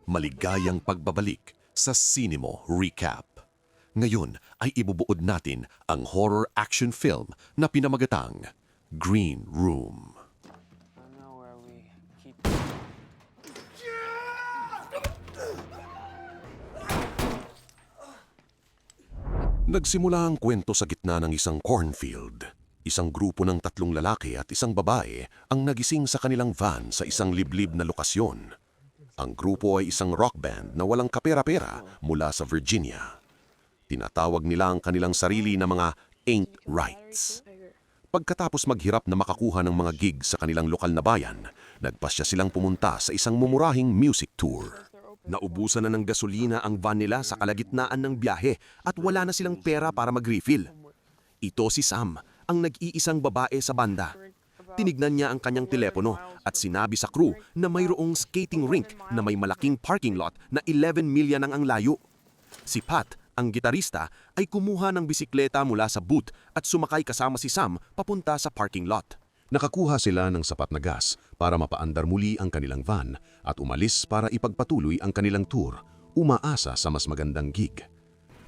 Maligayang pagbabalik sa Cinemo Recap. Ngayon ay ibubuod natin ang horror action film na pinamagatang Green Room. Nagsimula ang kwento sa gitna ng isang cornfield. Isang grupo ng 3 lalaki at isang babae ang nagising sa kanilang van sa isang liblib na lokasyon. Ang grupo ay isang rock band na walang kapera-pera mula sa Virginia. Tinatawag nila ang kanilang sarili na mga Ain't Rights. Pagkatapos maghirap na makakuha ng mga gig sa kanilang lokal na bayan, nagpasya silang pumunta sa isang mumurahing music tour. Naubusan na ng gasolina ang van nila sa kalagitnaan ng biyahe at wala na silang pera para mag-refill. Ito si Sam, ang nag-iisang babae sa banda. Tinignan niya ang kanyang telepono at sinabi sa crew na mayroong skating rink na may malaking parking lot na 11 milya nang ang layo. Si Pat, ang gitarista, ay kumuha ng bisikleta mula sa boot at sumakay kasama si Sam papunta sa parking lot. Nakakuha sila ng sapat na gas para mapaandar muli ang kanilang van at umalis para ipagpatuloy ang kanilang tour, umaasa sa mas magandang gig.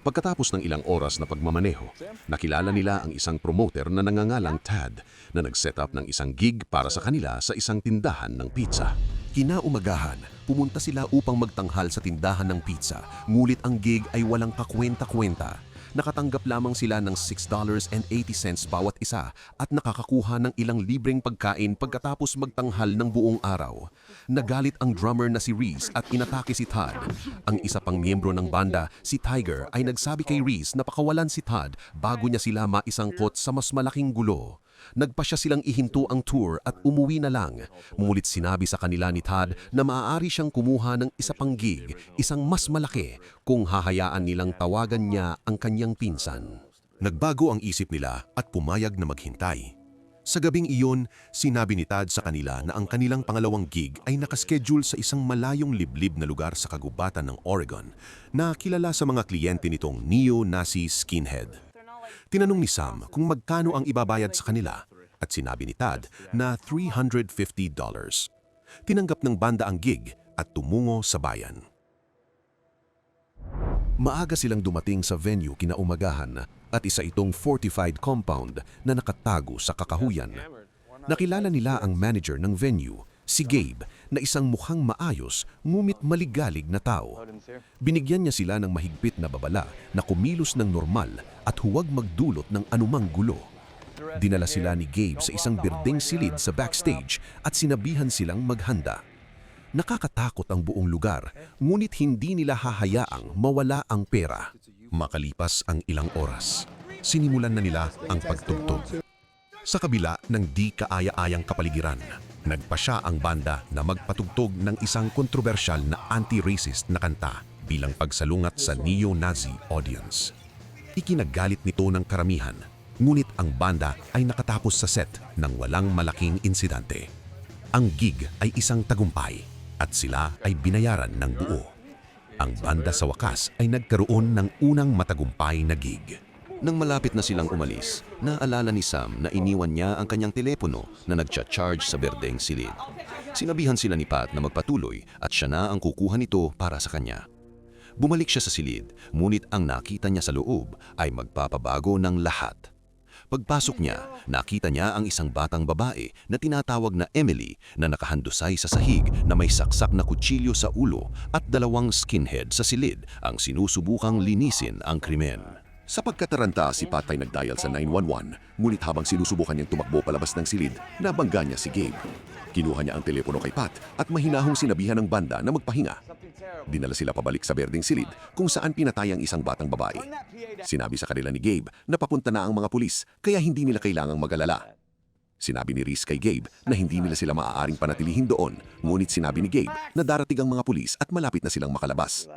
Pagkatapos ng ilang oras na pagmamaneho, nakilala nila ang isang promoter na nangangalang Tad na nag-set up ng isang gig para sa kanila sa isang tindahan ng pizza. Kinaumagahan, pumunta sila upang magtanghal sa tindahan ng pizza, ngulit ang gig ay walang kakwenta-kwenta. Nakatanggap lamang sila ng $6.80 bawat isa at nakakakuha ng ilang libreng pagkain pagkatapos magtanghal ng buong araw. Nagalit ang drummer na si Reese at inatake si Todd. Ang isa pang miyembro ng banda, si Tiger, ay nagsabi kay Reese na pakawalan si Todd bago niya sila maisangkot sa mas malaking gulo. Nagpasya silang ihinto ang tour at umuwi na lang. Ngunit sinabi sa kanila ni Todd na maaari siyang kumuha ng isa pang gig, isang mas malaki, kung hahayaan nilang tawagan niya ang kanyang pinsan. Nagbago ang isip nila at pumayag na maghintay. Sa gabing iyon, sinabi ni Todd sa kanila na ang kanilang pangalawang gig ay nakaschedule sa isang malayong liblib na lugar sa kagubatan ng Oregon na kilala sa mga kliyente nitong neo-Nazi skinhead. Tinanong ni Sam kung magkano ang ibabayad sa kanila at sinabi ni Todd na $350. Tinanggap ng banda ang gig at tumungo sa bayan. Maaga silang dumating sa venue kinaumagahan at isa itong fortified compound na nakatago sa kakahuyan. Nakilala nila ang manager ng venue, si Gabe, na isang mukhang maayos ngumit maligalig na tao. Binigyan niya sila ng mahigpit na babala na kumilos ng normal at huwag magdulot ng anumang gulo. Dinala sila ni Gabe sa isang berdeng silid sa backstage at sinabihan silang maghanda. Nakakatakot ang buong lugar, ngunit hindi nila hahayaang mawala ang pera. Makalipas ang ilang oras, sinimulan na nila ang pagtugtog. Sa kabila ng di kaaya-ayang kapaligiran, nagpasya ang banda na magpatugtog ng isang kontrobersyal na anti-racist na kanta bilang pagsalungat sa neo-Nazi audience. Ikinagalit nito ng karamihan, ngunit ang banda ay nakatapos sa set ng walang malaking insidente. Ang gig ay isang tagumpay at sila ay binayaran ng buo. Ang banda sa wakas ay nagkaroon ng unang matagumpay na gig. Nang malapit na silang umalis, naalala ni Sam na iniwan niya ang kanyang telepono na nagcha-charge sa berdeng silid. Sinabihan sila ni Pat na magpatuloy at siya na ang kukuha nito para sa kanya. Bumalik siya sa silid, ngunit ang nakita niya sa loob ay magpapabago ng lahat. Pagpasok niya, nakita niya ang isang batang babae na tinatawag na Emily na nakahandusay sa sahig na may saksak na kutsilyo sa ulo at 2 skinhead sa silid ang sinusubukang linisin ang krimen. Sa pagkataranta, si Pat ay nagdial sa 911, ngunit habang sinusubukan niyang tumakbo palabas ng silid, nabangga niya si Gabe. Kinuha niya ang telepono kay Pat at mahinahong sinabihan ng banda na magpahinga. Dinala sila pabalik sa berdeng silid kung saan pinatay ang isang batang babae. Sinabi sa kanila ni Gabe na papunta na ang mga pulis kaya hindi nila kailangang mag-alala. Sinabi ni Reese kay Gabe na hindi nila sila maaaring panatilihin doon, ngunit sinabi ni Gabe na darating ang mga pulis at malapit na silang makalabas.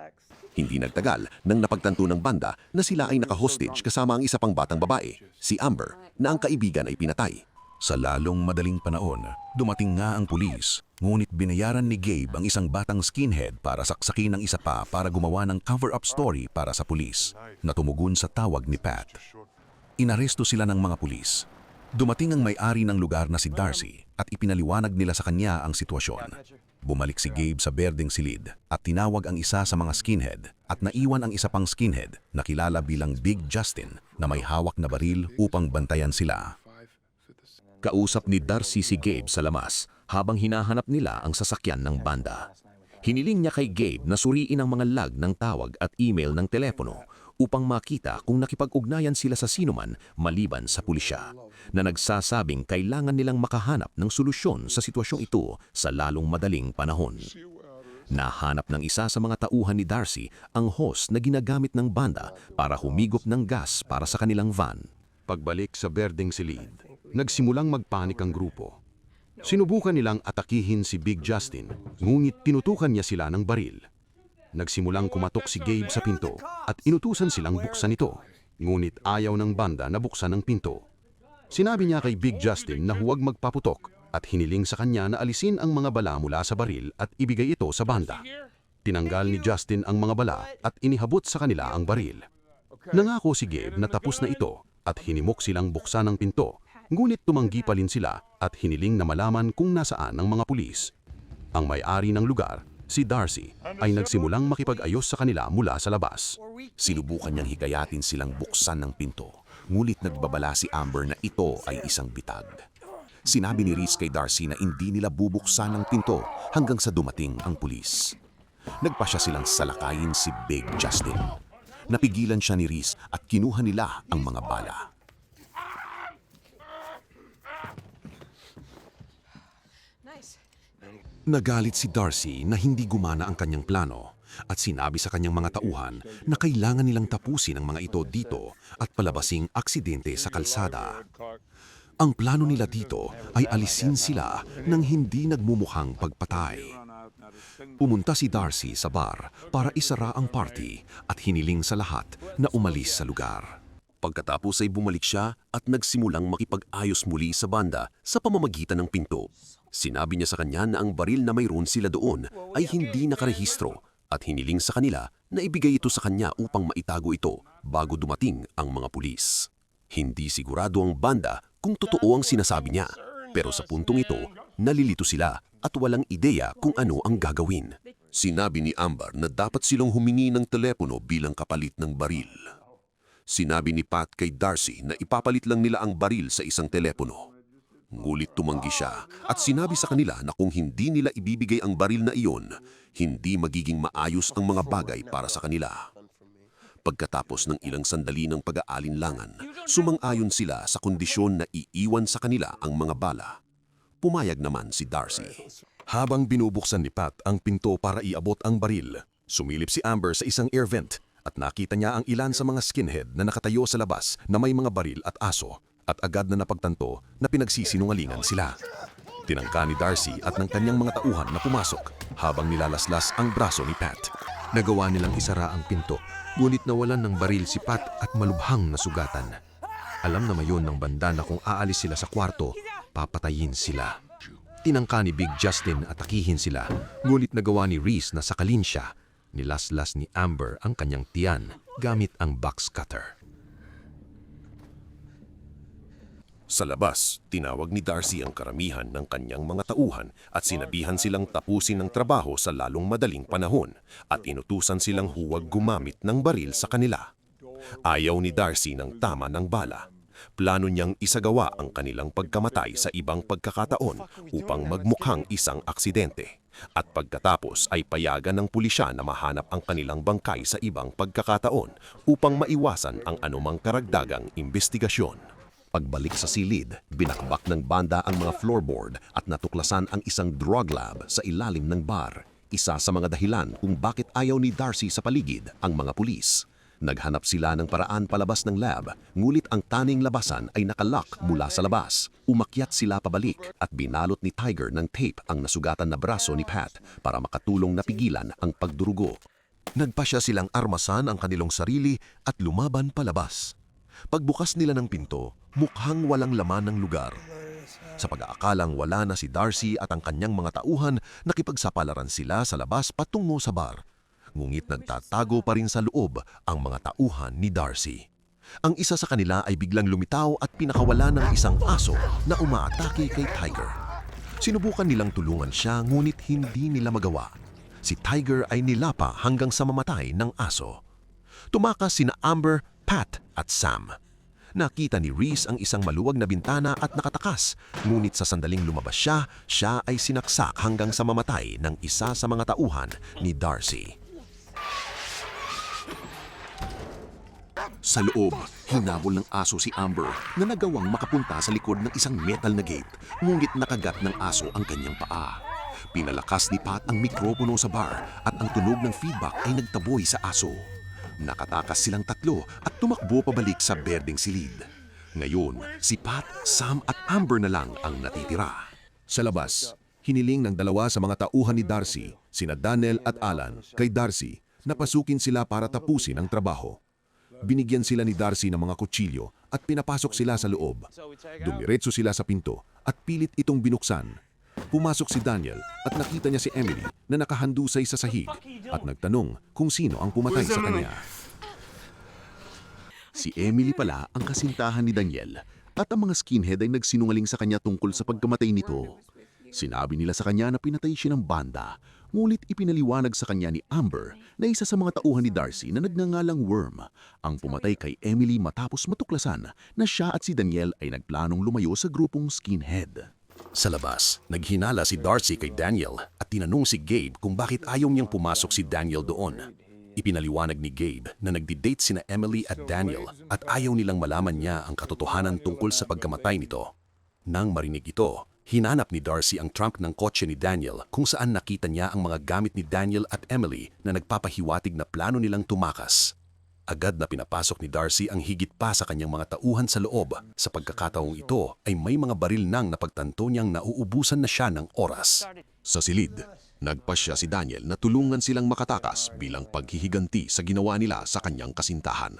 Hindi nagtagal nang napagtanto ng banda na sila ay naka-hostage kasama ang isa pang batang babae, si Amber, na ang kaibigan ay pinatay. Sa lalong madaling panahon, dumating nga ang pulis, ngunit binayaran ni Gabe ang isang batang skinhead para saksakin ng isa pa para gumawa ng cover-up story para sa pulis, na tumugon sa tawag ni Pat. Inaresto sila ng mga pulis. Dumating ang may-ari ng lugar na si Darcy at ipinaliwanag nila sa kanya ang sitwasyon. Bumalik si Gabe sa berdeng silid at tinawag ang isa sa mga skinhead at naiwan ang isa pang skinhead na kilala bilang Big Justin na may hawak na baril upang bantayan sila. Kausap ni Darcy si Gabe sa lamas habang hinahanap nila ang sasakyan ng banda. Hiniling niya kay Gabe na suriin ang mga log ng tawag at email ng telepono upang makita kung nakipag-ugnayan sila sa sinuman maliban sa pulisya, na nagsasabing kailangan nilang makahanap ng solusyon sa sitwasyong ito sa lalong madaling panahon. Nahanap ng isa sa mga tauhan ni Darcy ang hose na ginagamit ng banda para humigop ng gas para sa kanilang van. Pagbalik sa berdeng silid, nagsimulang magpanik ang grupo. Sinubukan nilang atakihin si Big Justin, ngunit tinutukan niya sila ng baril. Nagsimulang kumatok si Gabe sa pinto at inutusan silang buksan ito, ngunit ayaw ng banda na buksan ang pinto. Sinabi niya kay Big Justin na huwag magpaputok at hiniling sa kanya na alisin ang mga bala mula sa baril at ibigay ito sa banda. Tinanggal ni Justin ang mga bala at inihabot sa kanila ang baril. Nangako si Gabe na tapos na ito at hinimok silang buksan ang pinto, ngunit tumanggi pa rin sila at hiniling na malaman kung nasaan ang mga pulis. Ang may-ari ng lugar, si Darcy, ay nagsimulang makipag-ayos sa kanila mula sa labas. Sinubukan niyang hikayatin silang buksan ng pinto, ngunit nagbabala si Amber na ito ay isang bitag. Sinabi ni Reese kay Darcy na hindi nila bubuksan ang pinto hanggang sa dumating ang pulis. Nagpasya silang salakayin si Big Justin. Napigilan siya ni Reese at kinuha nila ang mga bala. Nagalit si Darcy na hindi gumana ang kanyang plano at sinabi sa kanyang mga tauhan na kailangan nilang tapusin ang mga ito dito at palabasing aksidente sa kalsada. Ang plano nila dito ay alisin sila ng hindi nagmumukhang pagpatay. Pumunta si Darcy sa bar para isara ang party at hiniling sa lahat na umalis sa lugar. Pagkatapos ay bumalik siya at nagsimulang makipag-ayos muli sa banda sa pamamagitan ng pinto. Sinabi niya sa kanya na ang baril na mayroon sila doon ay hindi nakarehistro at hiniling sa kanila na ibigay ito sa kanya upang maitago ito bago dumating ang mga pulis. Hindi sigurado ang banda kung totoo ang sinasabi niya, pero sa puntong ito, nalilito sila at walang ideya kung ano ang gagawin. Sinabi ni Amber na dapat silang humingi ng telepono bilang kapalit ng baril. Sinabi ni Pat kay Darcy na ipapalit lang nila ang baril sa isang telepono. Ngulit tumanggi siya at sinabi sa kanila na kung hindi nila ibibigay ang baril na iyon, hindi magiging maayos ang mga bagay para sa kanila. Pagkatapos ng ilang sandali ng pag-aalinlangan, sumang-ayon sila sa kondisyon na iiwan sa kanila ang mga bala. Pumayag naman si Darcy. Habang binubuksan ni Pat ang pinto para iabot ang baril, sumilip si Amber sa isang air vent at nakita niya ang ilan sa mga skinhead na nakatayo sa labas na may mga baril at aso. At agad na napagtanto na pinagsisinungalingan sila. Tinangka ni Darcy at ng kanyang mga tauhan na pumasok habang nilalaslas ang braso ni Pat. Nagawa nilang isara ang pinto, ngunit nawalan ng baril si Pat at malubhang na sugatan. Alam na mayon ng banda na kung aalis sila sa kwarto, papatayin sila. Tinangka ni Big Justin at atakihin sila, ngunit nagawa ni Reese na sakalin siya. Nilaslas ni Amber ang kanyang tiyan gamit ang box cutter. Sa labas, tinawag ni Darcy ang karamihan ng kanyang mga tauhan at sinabihan silang tapusin ang trabaho sa lalong madaling panahon at inutusan silang huwag gumamit ng baril sa kanila. Ayaw ni Darcy ng tama ng bala. Plano niyang isagawa ang kanilang pagkamatay sa ibang pagkakataon upang magmukhang isang aksidente. At pagkatapos ay payagan ng pulisya na mahanap ang kanilang bangkay sa ibang pagkakataon upang maiwasan ang anumang karagdagang investigasyon. Pagbalik sa silid, binakbak ng banda ang mga floorboard at natuklasan ang isang drug lab sa ilalim ng bar. Isa sa mga dahilan kung bakit ayaw ni Darcy sa paligid ang mga pulis. Naghanap sila ng paraan palabas ng lab, ngulit ang taning labasan ay nakalock mula sa labas. Umakyat sila pabalik at binalot ni Tiger ng tape ang nasugatan na braso ni Pat para makatulong na pigilan ang pagdurugo. Nagpasya silang armasan ang kanilang sarili at lumaban palabas. Pagbukas nila ng pinto, mukhang walang laman ng lugar. Sa pag-aakalang wala na si Darcy at ang kanyang mga tauhan, nakipagsapalaran sila sa labas patungo sa bar. Ngunit nagtatago pa rin sa loob ang mga tauhan ni Darcy. Ang isa sa kanila ay biglang lumitaw at pinakawala ng isang aso na umaatake kay Tiger. Sinubukan nilang tulungan siya ngunit hindi nila magawa. Si Tiger ay nilapa hanggang sa mamatay ng aso. Tumakas sina Amber, Pat at Sam. Nakita ni Reese ang isang maluwag na bintana at nakatakas, ngunit sa sandaling lumabas siya ay sinaksak hanggang sa mamatay ng isa sa mga tauhan ni Darcy. Sa loob, hinabol ng aso si Amber na nagawang makapunta sa likod ng isang metal na gate, ngunit nakagat ng aso ang kanyang paa. Pinalakas ni Pat ang mikropono sa bar at ang tunog ng feedback ay nagtaboy sa aso. Nakatakas silang tatlo at tumakbo pabalik sa berdeng silid. Ngayon, si Pat, Sam at Amber na lang ang natitira. Sa labas, hiniling ng dalawa sa mga tauhan ni Darcy, sina Daniel at Alan, kay Darcy na pasukin sila para tapusin ang trabaho. Binigyan sila ni Darcy ng mga kutsilyo at pinapasok sila sa loob. Dumiretso sila sa pinto at pilit itong binuksan. Pumasok si Daniel at nakita niya si Emily na nakahandusay sa sahig at nagtanong kung sino ang pumatay sa kanya. Si Emily pala ang kasintahan ni Daniel at ang mga skinhead ay nagsinungaling sa kanya tungkol sa pagkamatay nito. Sinabi nila sa kanya na pinatay siya ng banda, ngunit ipinaliwanag sa kanya ni Amber na isa sa mga tauhan ni Darcy na nagngangalang Worm ang pumatay kay Emily matapos matuklasan na siya at si Daniel ay nagplanong lumayo sa grupong skinhead. Sa labas, naghinala si Darcy kay Daniel at tinanong si Gabe kung bakit ayaw niyang pumasok si Daniel doon. Ipinaliwanag ni Gabe na nagdi-date sina Emily at Daniel at ayaw nilang malaman niya ang katotohanan tungkol sa pagkamatay nito. Nang marinig ito, hinanap ni Darcy ang trunk ng kotse ni Daniel kung saan nakita niya ang mga gamit ni Daniel at Emily na nagpapahiwatig na plano nilang tumakas. Agad na pinapasok ni Darcy ang higit pa sa kanyang mga tauhan sa loob. Sa pagkakataong ito ay may mga baril nang napagtanto niyang nauubusan na siya ng oras. Sa silid, nagpasya si Daniel na tulungan silang makatakas bilang paghihiganti sa ginawa nila sa kanyang kasintahan.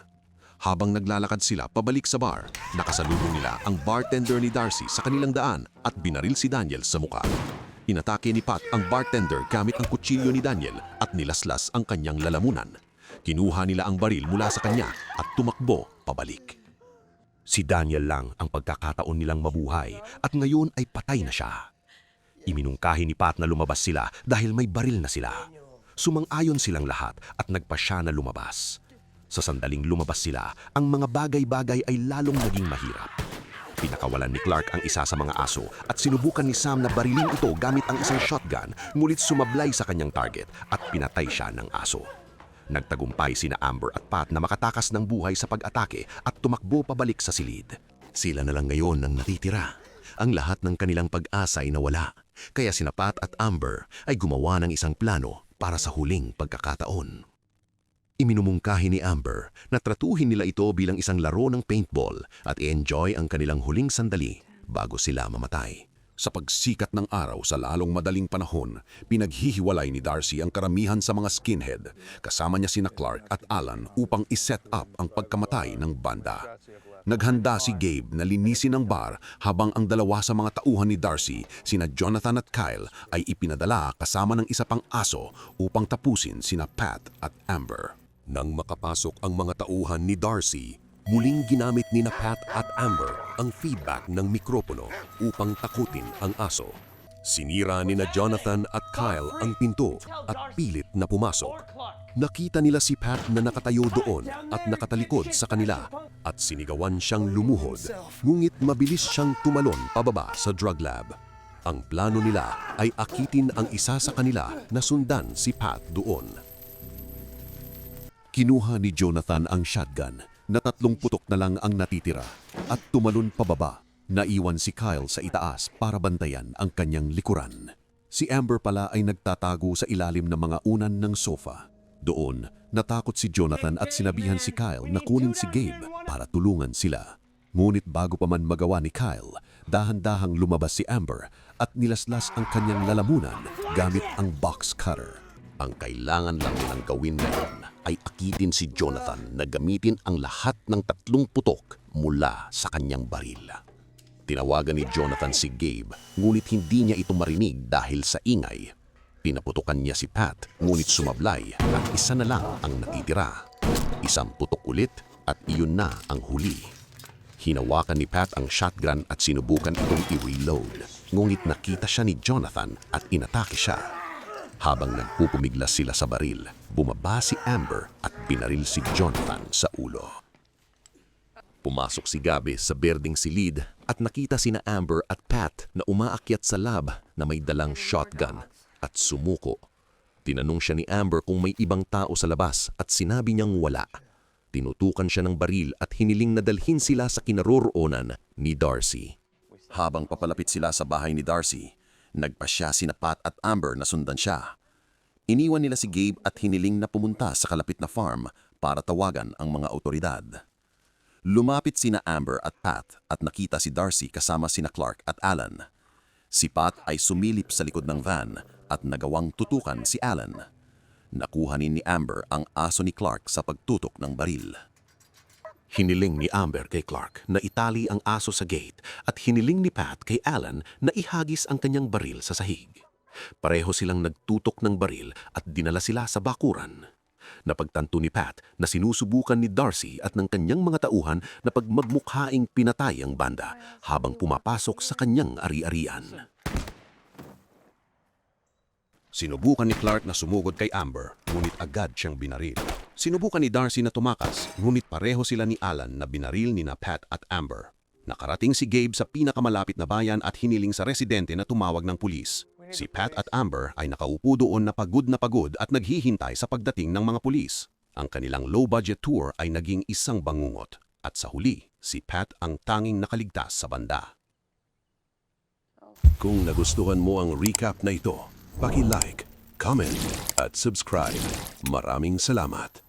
Habang naglalakad sila pabalik sa bar, nakasalubong nila ang bartender ni Darcy sa kanilang daan at binaril si Daniel sa muka. Inatake ni Pat ang bartender gamit ang kutsilyo ni Daniel at nilaslas ang kanyang lalamunan. Kinuha nila ang baril mula sa kanya at tumakbo pabalik. Si Daniel lang ang pagkakataon nilang mabuhay at ngayon ay patay na siya. Iminungkahi ni Pat na lumabas sila dahil may baril na sila. Sumang-ayon silang lahat at nagpasya na lumabas. Sa sandaling lumabas sila, ang mga bagay-bagay ay lalong naging mahirap. Pinakawalan ni Clark ang isa sa mga aso at sinubukan ni Sam na barilin ito gamit ang isang shotgun, ngunit sumablay sa kanyang target at pinatay siya ng aso. Nagtagumpay sina Amber at Pat na makatakas ng buhay sa pag-atake at tumakbo pabalik sa silid. Sila na lang ngayon ang natitira. Ang lahat ng kanilang pag-asa ay nawala, kaya sina Pat at Amber ay gumawa ng isang plano para sa huling pagkakataon. Iminumungkahi ni Amber na tratuhin nila ito bilang isang laro ng paintball at i-enjoy ang kanilang huling sandali bago sila mamatay. Sa pagsikat ng araw sa lalong madaling panahon, pinaghihiwalay ni Darcy ang karamihan sa mga skinhead. Kasama niya sina Clark at Alan upang iset up ang pagkamatay ng banda. Naghanda si Gabe na linisin ang bar habang ang dalawa sa mga tauhan ni Darcy, sina Jonathan at Kyle, ay ipinadala kasama ng isa pang aso upang tapusin sina Pat at Amber. Nang makapasok ang mga tauhan ni Darcy, muling ginamit ni Pat at Amber ang feedback ng mikropono upang takutin ang aso. Sinira ni Jonathan at Kyle ang pinto at pilit na pumasok. Nakita nila si Pat na nakatayo doon at nakatalikod sa kanila at sinigawan siyang lumuhod, ngunit mabilis siyang tumalon pababa sa drug lab. Ang plano nila ay akitin ang isa sa kanila na sundan si Pat doon. Kinuha ni Jonathan ang shotgun na 3 putok na lang ang natitira at tumalon pababa. Naiwan si Kyle sa itaas para bantayan ang kanyang likuran. Si Amber pala ay nagtatago sa ilalim ng mga unan ng sofa. Doon, natakot si Jonathan at sinabihan si Kyle na kunin si Gabe para tulungan sila. Ngunit bago pa man magawa ni Kyle, dahan-dahang lumabas si Amber at nilaslas ang kanyang lalamunan gamit ang box cutter. Ang kailangan lang nilang gawin ngayon ay akitin si Jonathan na gamitin ang lahat ng 3 putok mula sa kanyang baril. Tinawagan ni Jonathan si Gabe, ngunit hindi niya ito marinig dahil sa ingay. Pinaputukan niya si Pat, ngunit sumablay at isa na lang ang natitira. 1 putok ulit, At iyon na ang huli. Hinawakan ni Pat ang shotgun at sinubukan itong i-reload. Ngunit nakita siya ni Jonathan at inatake siya. Habang nagpupumiglas sila sa baril, bumaba si Amber at binaril si Jonathan sa ulo. Pumasok si Gabi sa berdeng silid at nakita sina Amber at Pat na umaakyat sa lab na may dalang shotgun at sumuko. Tinanong siya ni Amber kung may ibang tao sa labas at sinabi niyang wala. Tinutukan siya ng baril at hiniling na dalhin sila sa kinaroroonan ni Darcy. Habang papalapit sila sa bahay ni Darcy, nagpasya sina Pat at Amber na sundan siya. Iniwan nila si Gabe at hiniling na pumunta sa kalapit na farm para tawagan ang mga otoridad. Lumapit sina Amber at Pat at nakita si Darcy kasama sina Clark at Alan. Si Pat ay sumilip sa likod ng van at nagawang tutukan si Alan. Nakuhanin ni Amber ang aso ni Clark sa pagtutok ng baril. Hiniling ni Amber kay Clark na itali ang aso sa gate at hiniling ni Pat kay Alan na ihagis ang kanyang baril sa sahig. Pareho silang nagtutok ng baril at dinala sila sa bakuran. Napagtanto ni Pat na sinusubukan ni Darcy at ng kanyang mga tauhan na pagmagmukhaing pinatay ang banda habang pumapasok sa kanyang ari-arian. Sinubukan ni Clark na sumugod kay Amber, ngunit agad siyang binaril. Sinubukan ni Darcy na tumakas, ngunit pareho sila ni Alan na binaril ni na Pat at Amber. Nakarating si Gabe sa pinakamalapit na bayan at hiniling sa residente na tumawag ng pulis. Si Pat at Amber ay nakaupo doon na pagod at naghihintay sa pagdating ng mga pulis. Ang kanilang low-budget tour ay naging isang bangungot. At sa huli, si Pat ang tanging nakaligtas sa banda. Kung nagustuhan mo ang recap na ito, paki-like, comment at subscribe. Maraming salamat.